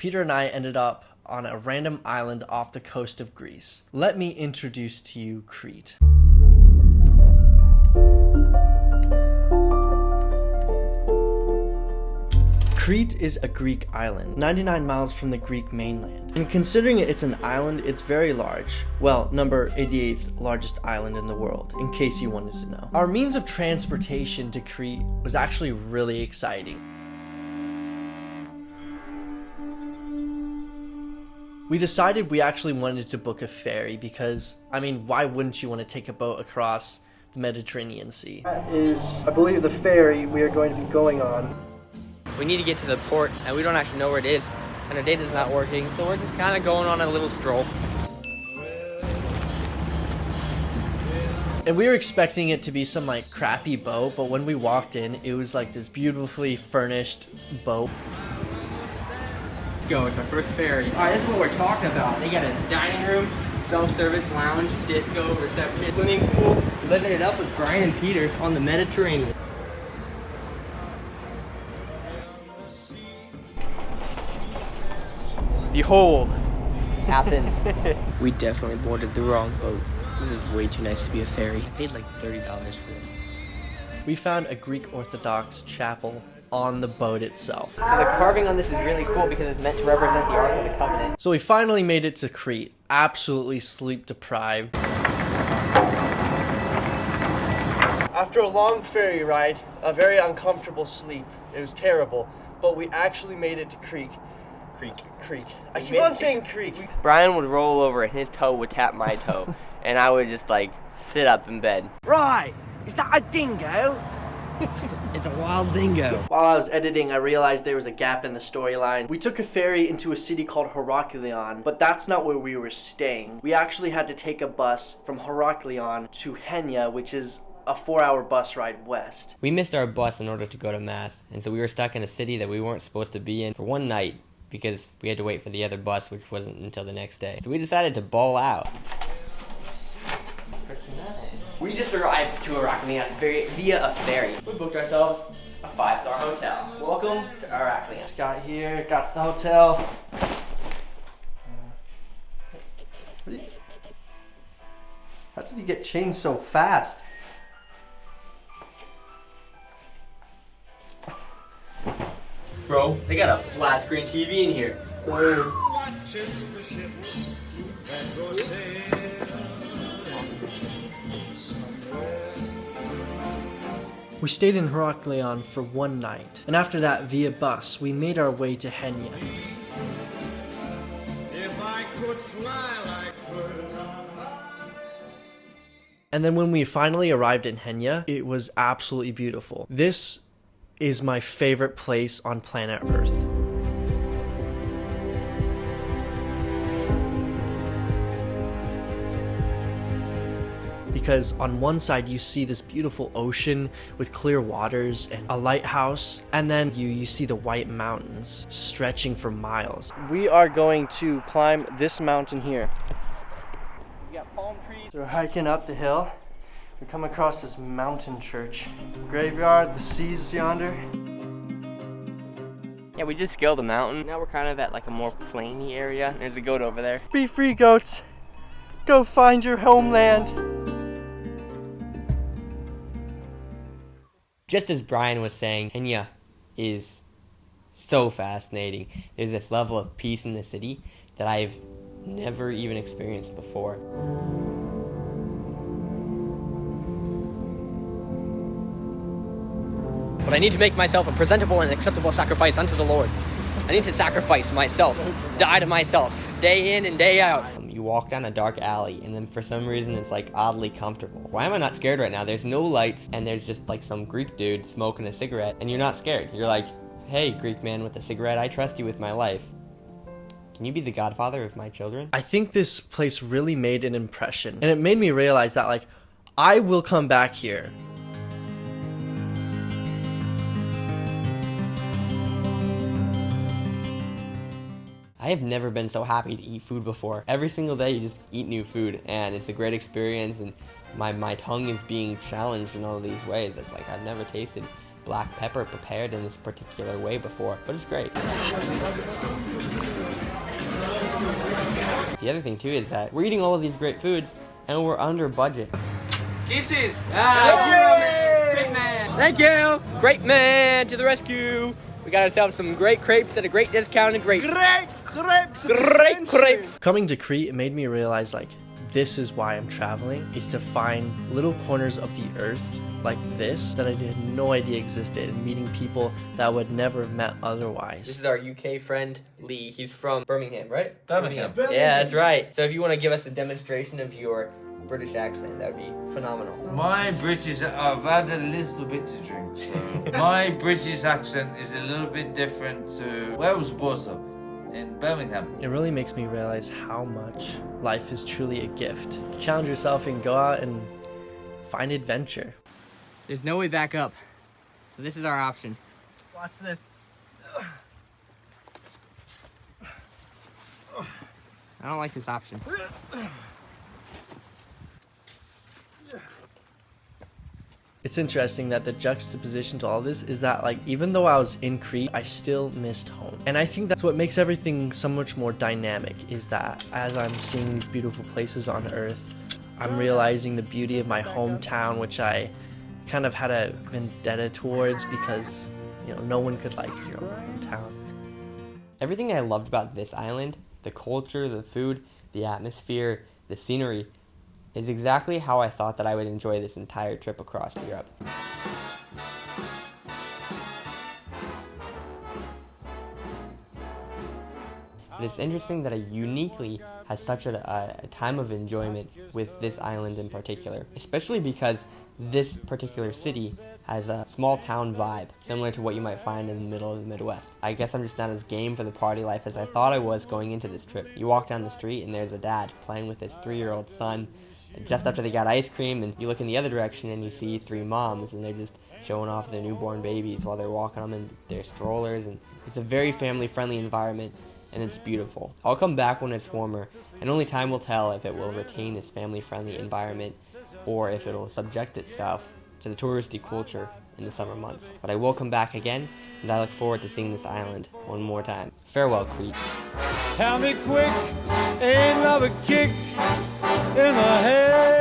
Peter and I ended up on a random island off the coast of Greece. Let me introduce to you Crete. Crete is a Greek island, 99 miles from the Greek mainland. And considering it's an island, it's very large. Well, number 88th largest island in the world, in case you wanted to know. Our means of transportation to Crete was actually really exciting. We decided we actually wanted to book a ferry because, I mean, why wouldn't you want to take a boat across the Mediterranean Sea? That is, I believe, the ferry we are going to be going on. We need to get to the port, and we don't actually know where it is, and our data's not working, so we're just kind of going on a little stroll. And we were expecting it to be some like crappy boat, but when we walked in, it was like this beautifully furnished boat. Let's go, it's our first ferry. Alright, this is what we're talking about. They got a dining room, self-service lounge, disco, reception, swimming pool, living it up with Brian and Peter on the Mediterranean. Behold, Athens. We definitely boarded the wrong boat. This is way too nice to be a ferry. I paid like $30 for this. We found a Greek Orthodox chapel on the boat itself. So the carving on this is really cool because it's meant to represent the Ark of the Covenant. So we finally made it to Crete, absolutely sleep deprived. After a long ferry ride, a very uncomfortable sleep. It was terrible, but we actually made it to Crete. Creek. I keep on saying creek. Brian would roll over and his toe would tap my toe, and I would just like sit up in bed. Right, is that a dingo? It's a wild dingo. While I was editing, I realized there was a gap in the storyline. We took a ferry into a city called Heraklion, but that's not where we were staying. We actually had to take a bus from Heraklion to Chania, which is a 4-hour bus ride west. We missed our bus in order to go to mass, and so we were stuck in a city that we weren't supposed to be in for one night, because we had to wait for the other bus, which wasn't until the next day. So we decided to ball out. We just arrived to Heraklion via a ferry. We booked ourselves a 5-star hotel. Welcome to Heraklion. Just got here, got to the hotel. How did you get changed so fast? Bro, they got a flat screen TV in here. We stayed in Heraklion for one night, and after that, via bus, we made our way to Chania. And then when we finally arrived in Chania, it was absolutely beautiful. This is my favorite place on planet Earth. Because on one side you see this beautiful ocean with clear waters and a lighthouse, and then you see the white mountains stretching for miles. We are going to climb this mountain here. We got palm trees. So we're hiking up the hill. We come across this mountain church. Graveyard, the sea's yonder. Yeah, we just scaled a mountain. Now we're kind of at like a more plainy area. There's a goat over there. Be free, goats. Go find your homeland. Just as Brian was saying, Chania is so fascinating. There's this level of peace in the city that I've never even experienced before. But I need to make myself a presentable and acceptable sacrifice unto the Lord. I need to sacrifice myself, die to myself, day in and day out. You walk down a dark alley, and then for some reason it's like oddly comfortable. Why am I not scared right now? There's no lights, and there's just like some Greek dude smoking a cigarette, and you're not scared. You're like, hey, Greek man with a cigarette, I trust you with my life. Can you be the godfather of my children? I think this place really made an impression, and it made me realize that, like, I will come back here. I have never been so happy to eat food before. Every single day you just eat new food, and it's a great experience, and my tongue is being challenged in all of these ways. It's like I've never tasted black pepper prepared in this particular way before, but it's great. The other thing too is that we're eating all of these great foods and we're under budget. Kisses! Great man! Thank you! Great man to the rescue! We got ourselves some great crepes at a great discounted rate. Great crepes! Great crepes! Coming to Crete, it made me realize, like, this is why I'm traveling, is to find little corners of the earth like this that I had no idea existed, and meeting people that I would never have met otherwise. This is our UK friend, Lee. He's from Birmingham, right? Birmingham. Yeah, that's right. So if you want to give us a demonstration of your British accent, that would be phenomenal. My British, I've had a little bit to drink, so my British accent is a little bit different to where I was brought up, in Birmingham. It really makes me realize how much life is truly a gift. Challenge yourself and go out and find adventure. There's no way back up. So this is our option. Watch this. I don't like this option. It's interesting that the juxtaposition to all this is that, like, even though I was in Crete, I still missed home. And I think that's what makes everything so much more dynamic, is that as I'm seeing these beautiful places on earth, I'm realizing the beauty of my hometown, which I kind of had a vendetta towards because, you know, no one could like your own hometown. Everything I loved about this island, the culture, the food, the atmosphere, the scenery, is exactly how I thought that I would enjoy this entire trip across Europe. And it's interesting that I uniquely has such a time of enjoyment with this island in particular, especially because this particular city has a small town vibe, similar to what you might find in the middle of the Midwest. I guess I'm just not as game for the party life as I thought I was going into this trip. You walk down the street and there's a dad playing with his 3-year-old son just after they got ice cream, and you look in the other direction and you see 3 moms and they're just showing off their newborn babies while they're walking them in their strollers, and it's a very family-friendly environment and it's beautiful. I'll come back when it's warmer, and only time will tell if it will retain its family-friendly environment or if it'll subject itself to the touristy culture in the summer months. But I will come back again, and I look forward to seeing this island one more time. Farewell, Crete. Tell me quick, ain't love a kick in the head?